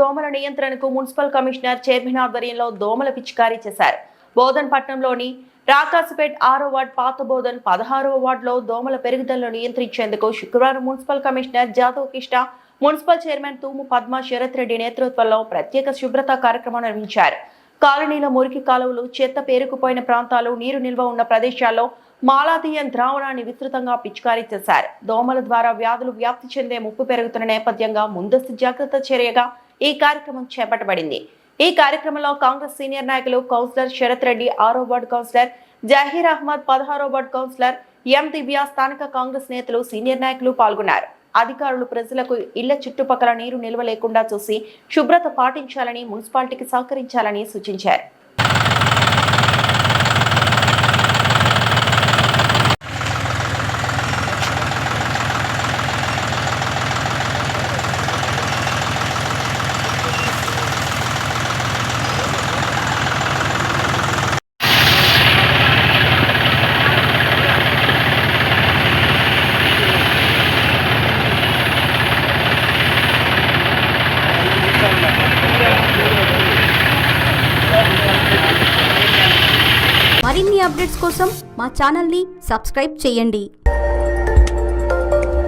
దోమల నియంత్రణకు municipal commissioner chairman ఆధ్వర్యంలో దోమల పిచికారీ చేశారు. బోధన్ పట్టణంలోని రాకాసుపేట్ 6వ వార్డ్, పాత బోధన్ 16వ వార్డులో దోమల పెరుగుదలను నియంత్రించేందుకు శుక్రవారం municipal commissioner Jadhav Krishna, municipal chairman Thumu Padma Sarath Reddy నేతృత్వంలో ప్రత్యేక శుభ్రత కార్యక్రమం నిర్వహించారు. కాలనీల మురికి కాలువలు, చెత్త పేరుకుపోయిన ప్రాంతాలు, నీరు నిల్వ ఉన్న ప్రదేశాల్లో మాలాథియన్ ద్రావణాన్ని విస్తృతంగా పిచికారీ చేశారు. దోమల ద్వారా వ్యాధులు వ్యాప్తి చెందే ముప్పు పెరుగుతున్న నేపథ్యంగా ముందస్తు జాగ్రత్త చర్యగా ఈ కార్యక్రమం చేపట్టబడింది. ఈ కార్యక్రమంలో కాంగ్రెస్ సీనియర్ నాయకులు కౌన్సిలర్ శరత్ రెడ్డి, 6వ వార్డు కౌన్సిలర్ జహీర్ అహ్మద్, 16వ వార్డు కౌన్సిలర్ ఎం దివ్య, స్థానిక కాంగ్రెస్ నేతలు, సీనియర్ నాయకులు పాల్గొన్నారు. అధికారులు ప్రజలకు ఇళ్ల చుట్టుపక్కల నీరు నిల్వ లేకుండా చూసి శుభ్రత పాటించాలని, మున్సిపాలిటీకి సహకరించాలని సూచించారు. మరిన్ని అప్డేట్స్ కోసం మా ఛానల్ని సబ్స్క్రైబ్ చేయండి.